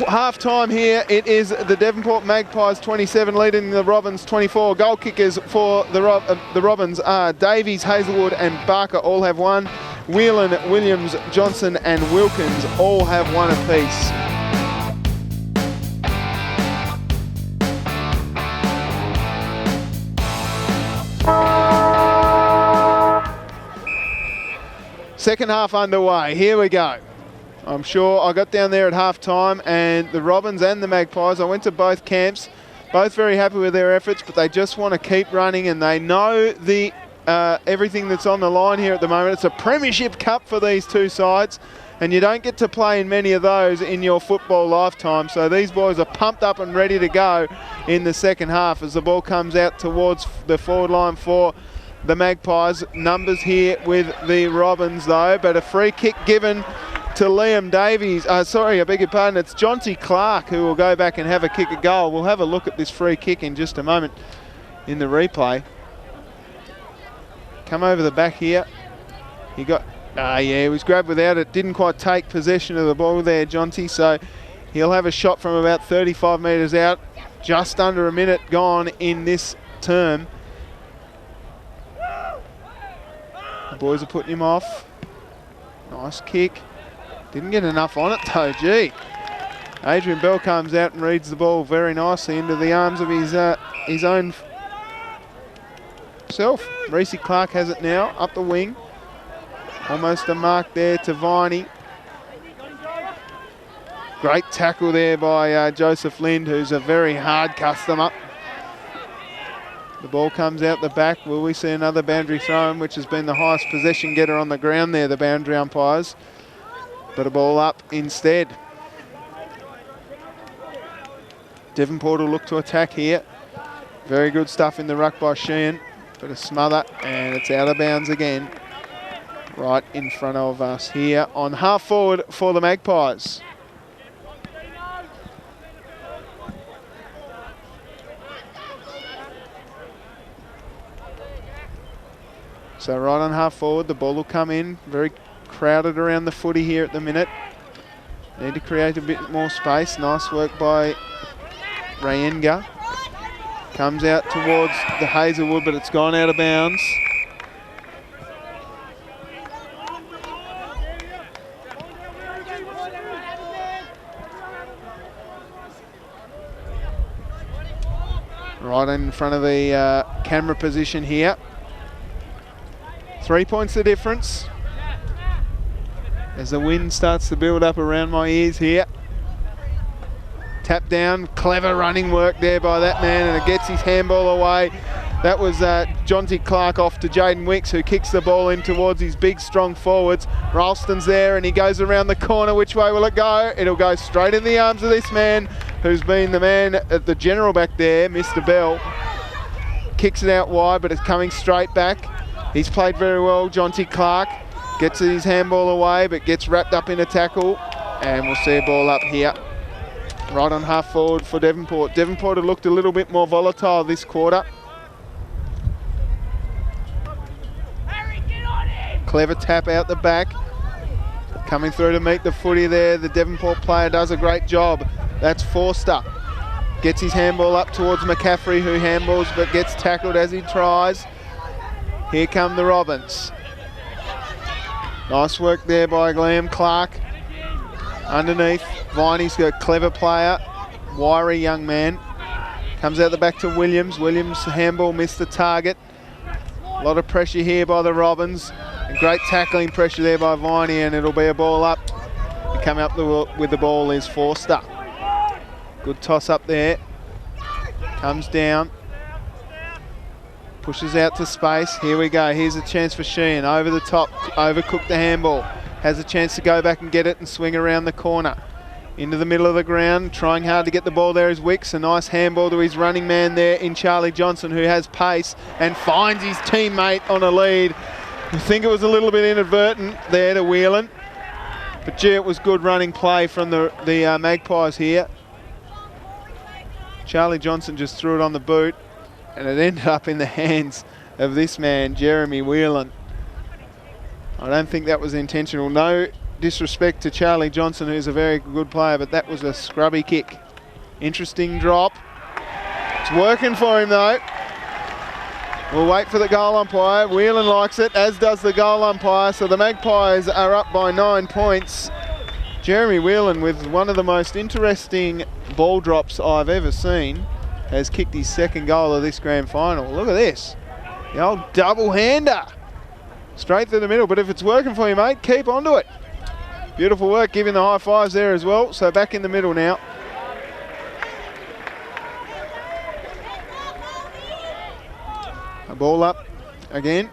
Half time here, it is the Devonport Magpies 27 leading the Robins 24. Goal kickers for the Robins are Davies, Hazelwood and Barker all have one. Whelan, Williams, Johnson and Wilkins all have one apiece. Second half underway, here we go. I'm sure I got down there at half time and the Robins and the Magpies, I went to both camps, both very happy with their efforts, but they just want to keep running and they know the everything that's on the line here at the moment. It's a premiership cup for these two sides and you don't get to play in many of those in your football lifetime. So these boys are pumped up and ready to go in the second half as the ball comes out towards the forward line for the Magpies. Numbers here with the Robins though, but a free kick given to Liam Davies. Sorry, I beg your pardon. It's Jonty Clark who will go back and have a kick at goal. We'll have a look at this free kick in just a moment in the replay. Come over the back here. He got, yeah, he was grabbed without it. Didn't quite take possession of the ball there, Jonty. So he'll have a shot from about 35 metres out. Just under a minute gone in this term. The boys are putting him off. Nice kick. Didn't get enough on it though, gee. Adrian Bell comes out and reads the ball very nicely into the arms of his own self. Reece Clark has it now, up the wing. Almost a mark there to Viney. Great tackle there by Joseph Lind, who's a very hard customer. The ball comes out the back. Will we see another boundary throw-in, which has been the highest possession getter on the ground there, the boundary umpires. But a ball up instead. Devonport will look to attack here. Very good stuff in the ruck by Sheehan. But a smother and it's out of bounds again. Right in front of us here on half forward for the Magpies. So right on half forward, the ball will come in. Very crowded around the footy here at the minute. Need to create a bit more space. Nice work by Rayenga. Comes out towards the Hazelwood, but it's gone out of bounds. Right in front of the camera position here. 3 points the difference. As the wind starts to build up around my ears here. Tap down, clever running work there by that man, and it gets his handball away. That was Jonty Clark off to Jaden Wicks, who kicks the ball in towards his big, strong forwards. Ralston's there, and he goes around the corner. Which way will it go? It'll go straight in the arms of this man, who's been the man at the general back there, Mr. Bell. Kicks it out wide, but it's coming straight back. He's played very well, Jonty Clark. Gets his handball away, but gets wrapped up in a tackle. And we'll see a ball up here. Right on half forward for Devonport. Devonport have looked a little bit more volatile this quarter. Clever tap out the back. Coming through to meet the footy there. The Devonport player does a great job. That's Forster. Gets his handball up towards McCaffrey, who handballs but gets tackled as he tries. Here come the Robins. Nice work there by Liam Clark. Underneath, Viney's a clever player, wiry young man. Comes out the back to Williams. Williams' handball missed the target. A lot of pressure here by the Robins. And great tackling pressure there by Viney, and it'll be a ball up. And coming up with the ball is Forster. Good toss up there. Comes down. Pushes out to space. Here we go. Here's a chance for Sheehan. Over the top. Overcooked the handball. Has a chance to go back and get it and swing around the corner. Into the middle of the ground. Trying hard to get the ball there is Wicks. A nice handball to his running man there in Charlie Johnson, who has pace and finds his teammate on a lead. I think it was a little bit inadvertent there to Whelan. But gee, it was good running play from the Magpies here. Charlie Johnson just threw it on the boot. And it ended up in the hands of this man, Jeremy Whelan. I don't think that was intentional. No disrespect to Charlie Johnson, who's a very good player, but that was a scrubby kick. Interesting drop. It's working for him though. We'll wait for the goal umpire. Whelan likes it, as does the goal umpire. So the Magpies are up by 9 points. Jeremy Whelan, with one of the most interesting ball drops I've ever seen, has kicked his second goal of this grand final. Look at this. The old double-hander. Straight through the middle, but if it's working for you, mate, keep onto it. Beautiful work, giving the high fives there as well. So back in the middle now. A ball up again.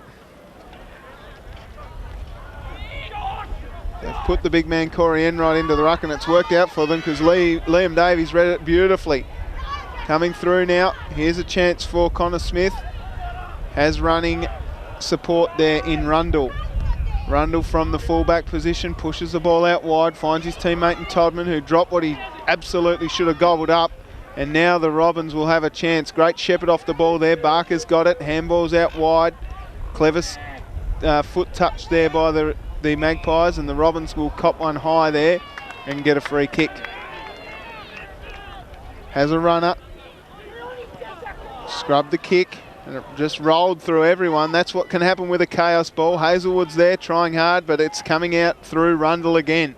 They've put the big man Corey Enright into the ruck, and it's worked out for them because Liam Davies read it beautifully. Coming through now. Here's a chance for Connor Smith. Has running support there in Rundle. Rundle from the fullback position, pushes the ball out wide, finds his teammate in Todman, who dropped what he absolutely should have gobbled up. And now the Robins will have a chance. Great Shepherd off the ball there. Barker's got it. Handball's out wide. Clever foot touch there by the Magpies, and the Robins will cop one high there and get a free kick. Has a runner. Scrubbed the kick, and it just rolled through everyone. That's what can happen with a chaos ball. Hazelwood's there trying hard, but it's coming out through Rundle again.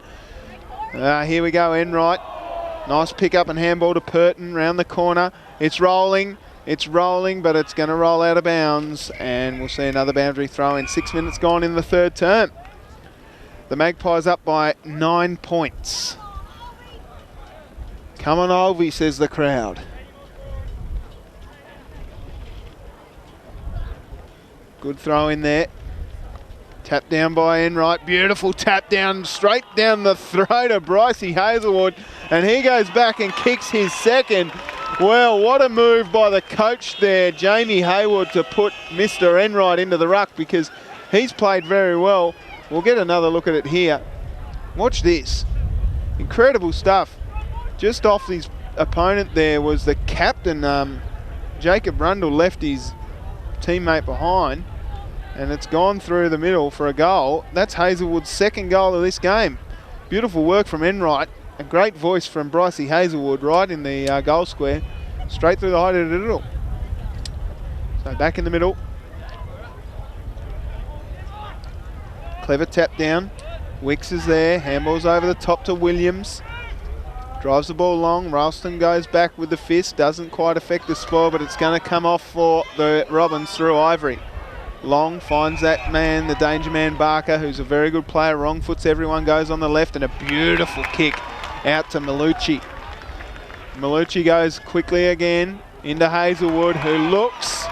Here we go, Enright. Nice pick up and handball to Purton round the corner. It's rolling, but it's going to roll out of bounds, and we'll see another boundary throw in. 6 minutes gone in the third term. The Magpies up by 9 points. Come on, Olvie, says the crowd. Good throw in there. Tap down by Enright. Beautiful tap down, straight down the throat of Brycey Hazelwood. And he goes back and kicks his second. Well, what a move by the coach there, Jamie Hayward, to put Mr. Enright into the ruck, because he's played very well. We'll get another look at it here. Watch this. Incredible stuff. Just off his opponent there was the captain, Jacob Rundle, left his teammate behind, and it's gone through the middle for a goal. That's Hazelwood's second goal of this game. Beautiful work from Enright. A great voice from Brycey Hazelwood right in the goal square. Straight through the height of the middle. So back in the middle. Clever tap down. Wicks is there. Handball's over the top to Williams. Drives the ball long. Ralston goes back with the fist. Doesn't quite affect the spoil, but it's going to come off for the Robins through Ivory. Long finds that man, the danger man Barker, who's a very good player. Wrong foots everyone, goes on the left, and a beautiful kick out to Malucci. Malucci goes quickly again into Hazelwood, who looks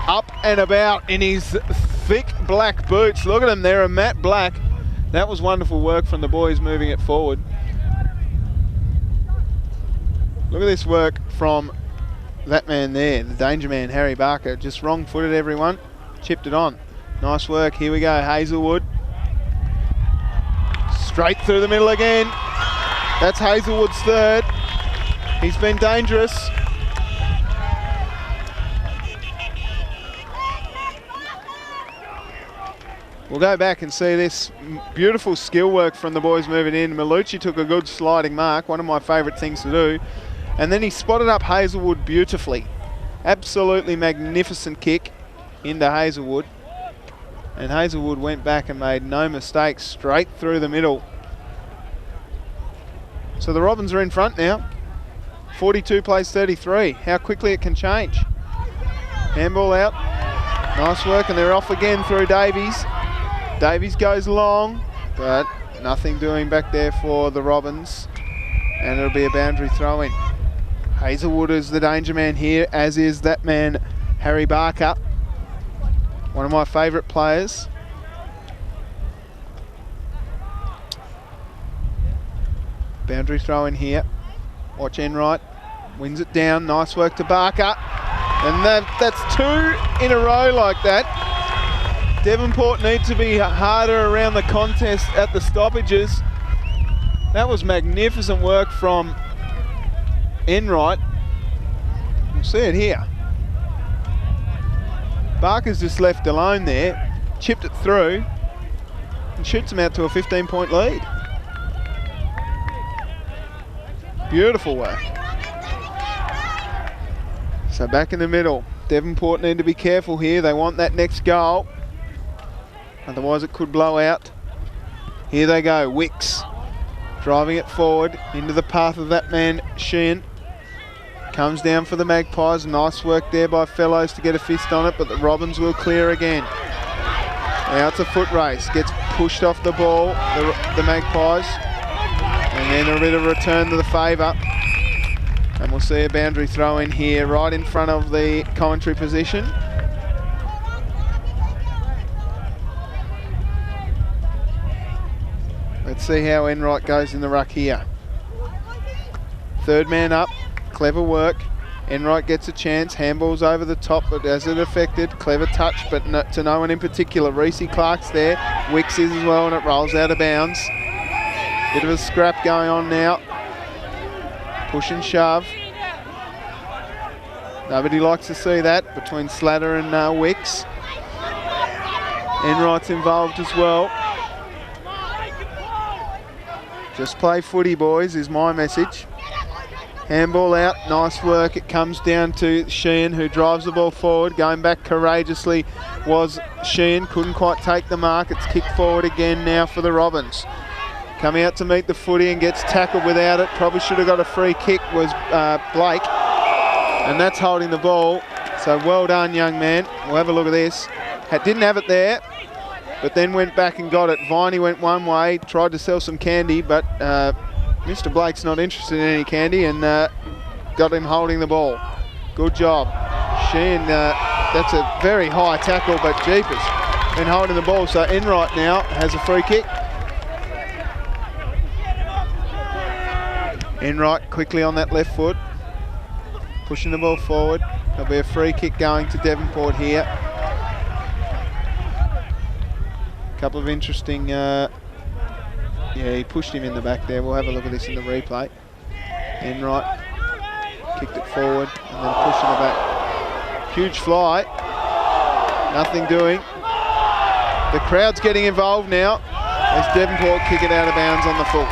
up and about in his thick black boots. Look at him there, a matte black. That was wonderful work from the boys moving it forward. Look at this work from that man there, the danger man, Harry Barker. Just wrong-footed everyone, chipped it on. Nice work. Here we go, Hazelwood. Straight through the middle again. That's Hazelwood's third. He's been dangerous. We'll go back and see this beautiful skill work from the boys moving in. Malucci took a good sliding mark, one of my favourite things to do. And then he spotted up Hazelwood beautifully. Absolutely magnificent kick into Hazelwood. And Hazelwood went back and made no mistakes, straight through the middle. So the Robins are in front now. 42 plays 33. How quickly it can change. Handball out. Nice work, and they're off again through Davies. Davies goes long, but nothing doing back there for the Robins. And it'll be a boundary throw in. Hazelwood is the danger man here, as is that man, Harry Barker. One of my favourite players. Boundary throw in here. Watch Enright. Wins it down. Nice work to Barker. And that's two in a row like that. Devonport need to be harder around the contest at the stoppages. That was magnificent work from Enright. We'll see it here. Barker's just left alone there. Chipped it through. and shoots them out to a 15-point lead. Beautiful work. So back in the middle. Devonport need to be careful here. They want that next goal. Otherwise it could blow out. Here they go. Wicks driving it forward into the path of that man, Sheehan. Comes down for the Magpies. Nice work there by Fellows to get a fist on it, but the Robins will clear again. Now it's a foot race. Gets pushed off the ball, the Magpies. And then a bit of return to the favour. And we'll see a boundary throw in here right in front of the commentary position. Let's see how Enright goes in the ruck here. Third man up, clever work. Enright gets a chance, handballs over the top, but as it affected, clever touch, but to no one in particular. Reese Clark's there, Wicks is as well, and it rolls out of bounds. Bit of a scrap going on now. Push and shove. Nobody likes to see that between Slater and Wicks. Enright's involved as well. Just play footy, boys, is my message. Handball out, nice work. It comes down to Sheehan, who drives the ball forward. Going back courageously was Sheehan, couldn't quite take the mark. It's kicked forward again now for the Robins. Coming out to meet the footy and gets tackled without it. Probably should have got a free kick was Blake. And that's holding the ball. So well done, young man. We'll have a look at this. Didn't have it there, but then went back and got it. Viney went one way, tried to sell some candy, but Mr. Blake's not interested in any candy and got him holding the ball. Good job. Sheehan, that's a very high tackle, but jeepers, been holding the ball. So Enright now has a free kick. Enright quickly on that left foot, pushing the ball forward. There'll be a free kick going to Devonport here. Couple of interesting, yeah, he pushed him in the back there. We'll have a look at this in the replay. Enright kicked it forward and then pushed in the back. Huge fly, nothing doing. The crowd's getting involved now as Devonport kick it out of bounds on the full.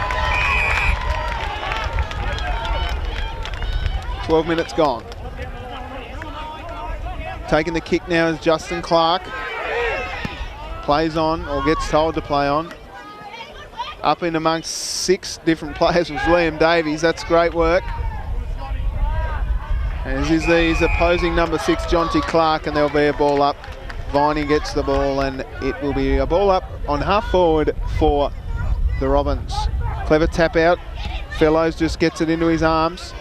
12 minutes gone. Taking the kick now is Justin Clark. Plays on, or gets told to play on. Up in amongst 6 different players was Liam Davies. That's great work. As is his opposing number 6, Jonty Clark, and there'll be a ball up. Viney gets the ball, and it will be a ball up on half forward for the Robins. Clever tap out. Fellows just gets it into his arms.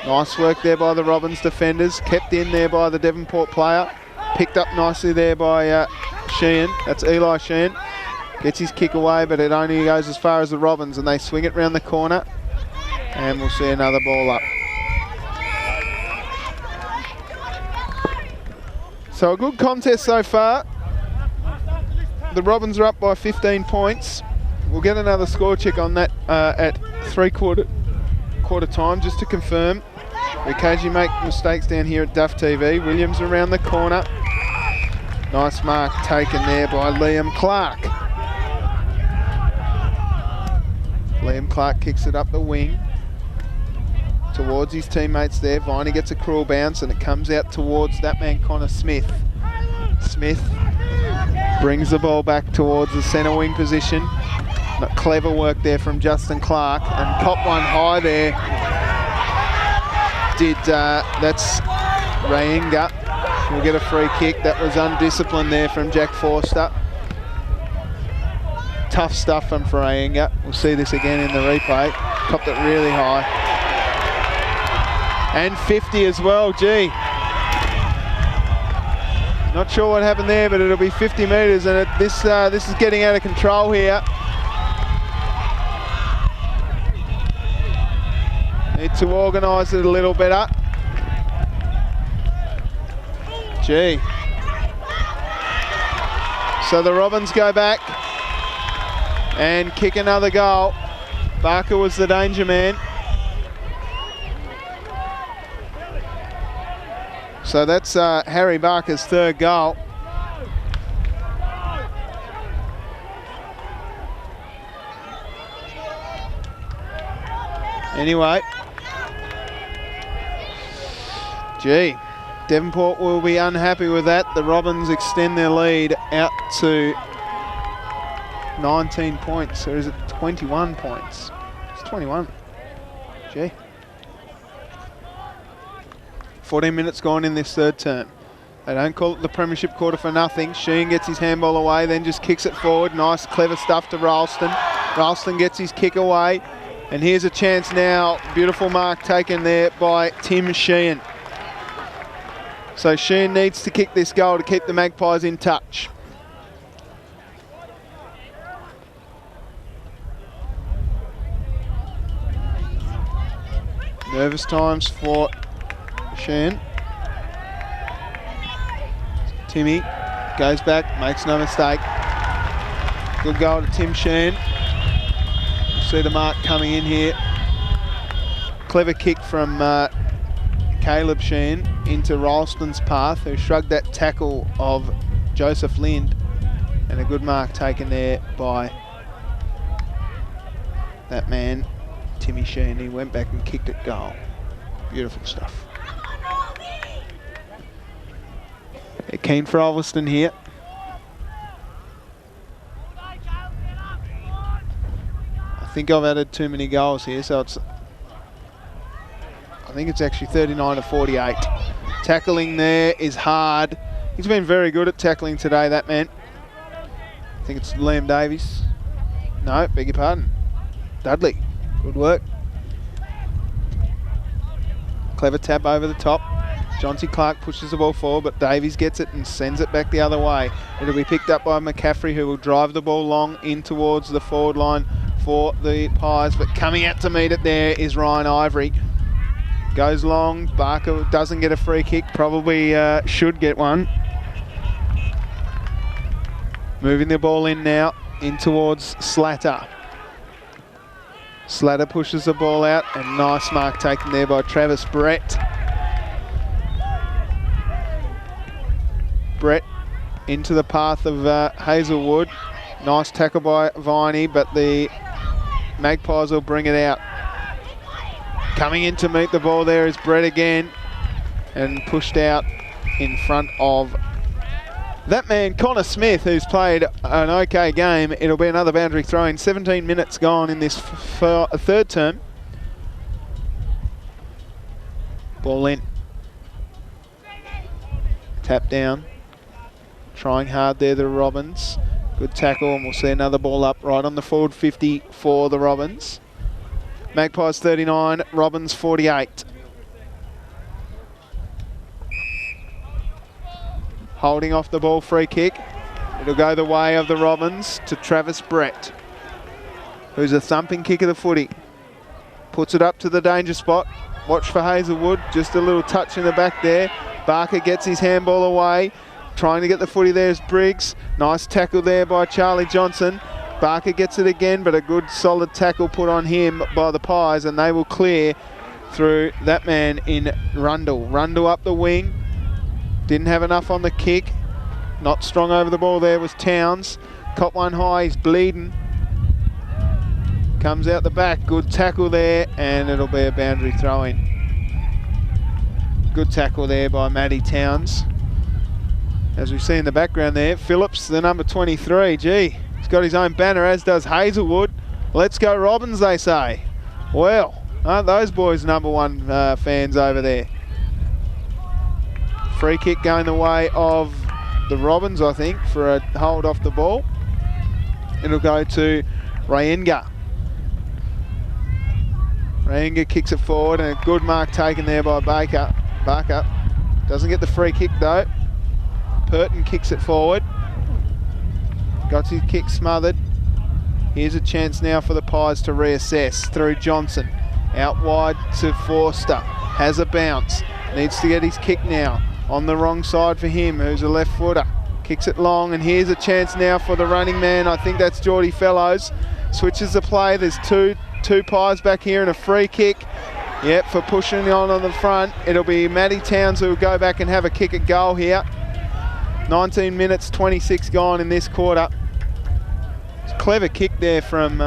Nice work there by the Robins defenders. Kept in there by the Devonport player. Picked up nicely there by Sheehan. That's Eli Sheehan. Gets his kick away, but it only goes as far as the Robins, and they swing it round the corner. And we'll see another ball up. So a good contest so far. The Robins are up by 15 points. We'll get another score check on that at quarter time, just to confirm. We occasionally make mistakes down here at Duff TV. Williams around the corner. Nice mark taken there by Liam Clark. Liam Clark kicks it up the wing towards his teammates there. Viney gets a cruel bounce and it comes out towards that man Connor Smith. Smith brings the ball back towards the centre wing position. Not clever work there from Justin Clark, and cop one high there. That's Rayenga. We'll get a free kick. That was undisciplined there from Jack Forster. Tough stuff from Rayenga. We'll see this again in the replay. Copped it really high. And 50 as well, gee. Not sure what happened there, but it'll be 50 metres, and this is getting out of control here. Need to organise it a little better. Gee. So the Robins go back and kick another goal. Barker was the danger man. So that's Harry Barker's 3rd goal. Anyway. Gee, Devonport will be unhappy with that. The Robins extend their lead out to 19 points, or is it 21 points? It's 21. Gee. 14 minutes gone in this third term. They don't call it the premiership quarter for nothing. Sheen gets his handball away, then just kicks it forward. Nice, clever stuff to Ralston. Ralston gets his kick away. And here's a chance now. Beautiful mark taken there by Tim Sheehan. So Sheehan needs to kick this goal to keep the Magpies in touch. Nervous times for Sheehan. Timmy goes back, makes no mistake. Good goal to Tim Sheehan. You see the mark coming in here. Clever kick from Caleb Sheehan into Ralston's path, who shrugged that tackle of Joseph Lind. And a good mark taken there by that man, Timmy Sheehan. He went back and kicked it goal. Beautiful stuff. They're keen for Ulverstone here. I think I've added too many goals here, so I think it's actually 39 to 48. Tackling there is hard. He's been very good at tackling today, that man. I think it's Liam Davies. No, beg your pardon. Dudley. Good work. Clever tap over the top. Johnsy Clark pushes the ball forward, but Davies gets it and sends it back the other way. It'll be picked up by McCaffrey, who will drive the ball long in towards the forward line for the Pies. But coming out to meet it there is Ryan Ivory. Goes long. Barker doesn't get a free kick. Probably should get one. Moving the ball in now, in towards Slatter. Slatter pushes the ball out, and nice mark taken there by Travis Brett. Brett into the path of Hazelwood. Nice tackle by Viney, but the Magpies will bring it out. Coming in to meet the ball there is Brett again, and pushed out in front of that man, Connor Smith, who's played an okay game. It'll be another boundary throw in. 17 minutes gone in this third term. Ball in. Tap down. Trying hard there, the Robins. Good tackle, and we'll see another ball up right on the forward 50 for the Robins. Magpies 39, Robins 48. Holding off the ball, free kick. It'll go the way of the Robins to Travis Brett, who's a thumping kick of the footy. Puts it up to the danger spot. Watch for Hazelwood, just a little touch in the back there. Barker gets his handball away. Trying to get the footy there is Briggs. Nice tackle there by Charlie Johnson. Barker gets it again, but a good solid tackle put on him by the Pies, and they will clear through that man in Rundle. Rundle up the wing. Didn't have enough on the kick. Not strong over the ball there was Towns. Caught one high, he's bleeding. Comes out the back, good tackle there, and it'll be a boundary throw in. Good tackle there by Matty Towns. As we see in the background there, Phillips, the number 23. Gee, he's got his own banner, as does Hazelwood. Let's go Robins, they say. Well, aren't those boys number one fans over there? Free kick going the way of the Robins, I think, for a hold off the ball. It'll go to Rayenga. Rayenga kicks it forward, and a good mark taken there by Baker. Barker doesn't get the free kick though. Purton kicks it forward. Got his kick smothered. Here's a chance now for the Pies to reassess through Johnson. Out wide to Forster. Has a bounce. Needs to get his kick now. On the wrong side for him, who's a left footer. Kicks it long, and here's a chance now for the running man. I think that's Geordie Fellows. Switches the play. There's two Pies back here and a free kick. Yep, for pushing on the front. It'll be Matty Towns who will go back and have a kick at goal here. 19 minutes, 26 gone in this quarter. It's a clever kick there from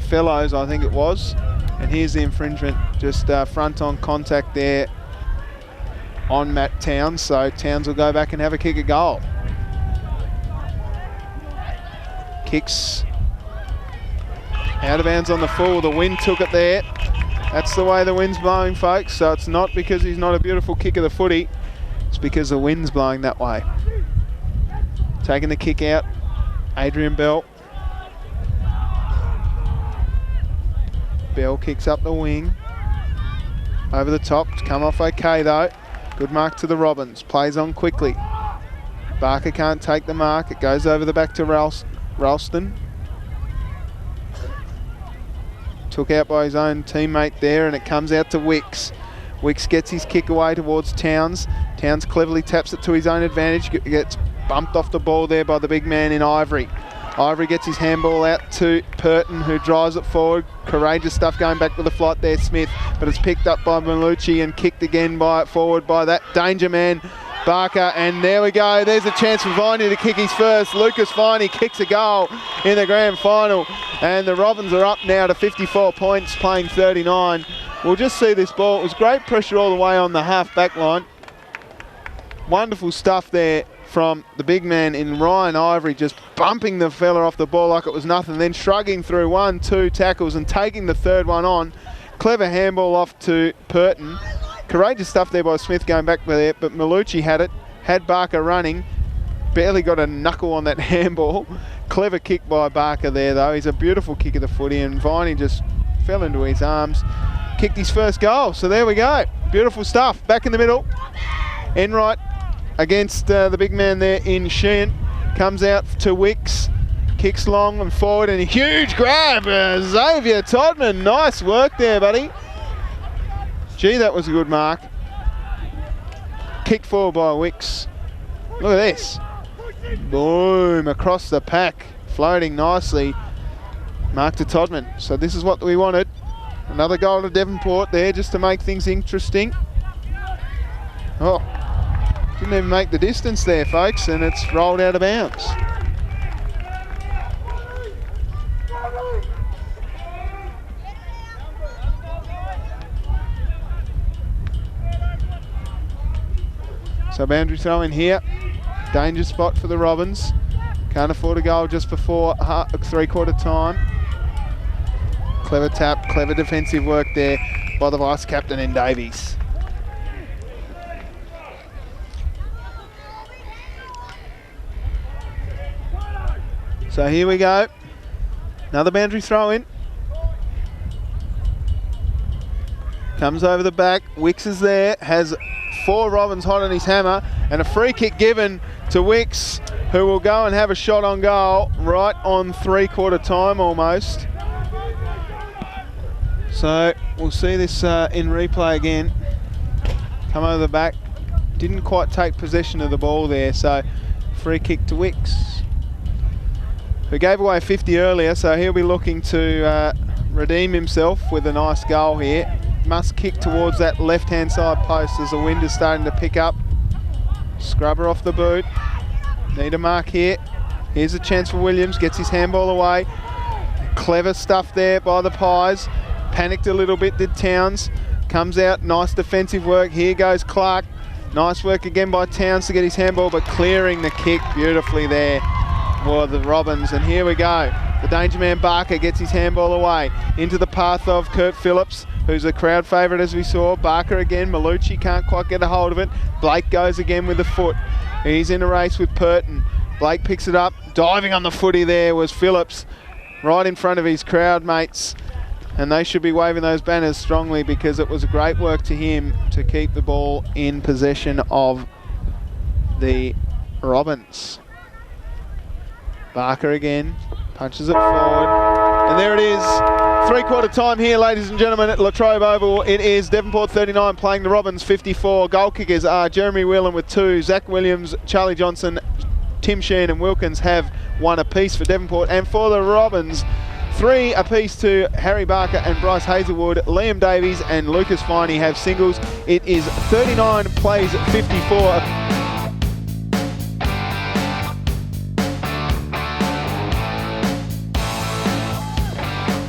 Fellows, I think it was. And here's the infringement, just front on contact there on Matt Towns. So Towns will go back and have a kick a goal. Kicks out of bounds on the full. The wind took it there. That's the way the wind's blowing, folks. So it's not because he's not a beautiful kick of the footy. It's because the wind's blowing that way. Taking the kick out, Adrian Bell. Bell kicks up the wing. Over the top, it's come off okay though. Good mark to the Robins, plays on quickly. Barker can't take the mark, it goes over the back to Ralston. Took out by his own teammate there, and it comes out to Wicks. Wicks gets his kick away towards Towns. Towns cleverly taps it to his own advantage, gets bumped off the ball there by the big man in Ivory. Ivory gets his handball out to Purton, who drives it forward. Courageous stuff going back with the flight there, Smith, but it's picked up by Malucci and kicked again forward by that danger man, Barker. And there we go, there's a chance for Viney to kick his first. Lucas Viney kicks a goal in the grand final, and the Robins are up now to 54 points, playing 39. We'll just see this ball. It was great pressure all the way on the half back line. Wonderful stuff there from the big man in Ryan Ivory, just bumping the fella off the ball like it was nothing, then shrugging through 1-2 tackles and taking the third one on. Clever handball off to Purton. Courageous stuff there by Smith going back there, but Malucci had it, had Barker running, barely got a knuckle on that handball. Clever kick by Barker there though. He's a beautiful kick of the footy, and Viney just fell into his arms, kicked his first goal. So there we go, beautiful stuff. Back in the middle, Enright against the big man there in Sheehan. Comes out to Wicks, kicks long and forward, and a huge grab. Xavier Todman, nice work there, buddy. Gee, that was a good mark. Kicked forward by Wicks. Look at this. Boom, across the pack, floating nicely. Mark to Todman. So this is what we wanted. Another goal to Devonport there, just to make things interesting. Oh, didn't even make the distance there, folks, and it's rolled out of bounds. So boundary throw in here. Danger spot for the Robins. Can't afford a goal just before three-quarter time. Clever tap, clever defensive work there by the vice-captain in Davies. So here we go. Another boundary throw in. Comes over the back. Wicks is there. Has 4 Robins hot on his hammer. And a free kick given to Wicks, who will go and have a shot on goal right on three-quarter time almost. So we'll see this in replay again. Come over the back. Didn't quite take possession of the ball there. So free kick to Wicks, who gave away 50 earlier, so he'll be looking to redeem himself with a nice goal here. Must kick towards that left-hand side post as the wind is starting to pick up. Scrubber off the boot. Need a mark here. Here's a chance for Williams, gets his handball away. Clever stuff there by the Pies. Panicked a little bit, did Towns. Comes out, nice defensive work. Here goes Clark. Nice work again by Towns to get his handball, but clearing the kick beautifully there for the Robins. And here we go. The danger man Barker gets his handball away into the path of Kurt Phillips, who's a crowd favourite as we saw. Barker again, Malucci can't quite get a hold of it. Blake goes again with the foot. He's in a race with Purton. Blake picks it up. Diving on the footy there was Phillips, right in front of his crowd mates. And they should be waving those banners strongly, because it was a great work to him to keep the ball in possession of the Robins. Barker again, punches it forward, and there it is. Three-quarter time here, ladies and gentlemen, at La Trobe Oval. It is Devonport 39 playing the Robins 54. Goal kickers are Jeremy Whelan with 2, Zach Williams, Charlie Johnson, Tim Sheen and Wilkins have 1 apiece for Devonport, and for the Robins, 3 apiece to Harry Barker and Bryce Hazelwood. Liam Davies and Lucas Viney have singles. It is 39 plays 54.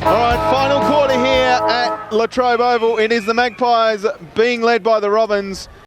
All right, final quarter here at Latrobe Oval. It is the Magpies being led by the Robins.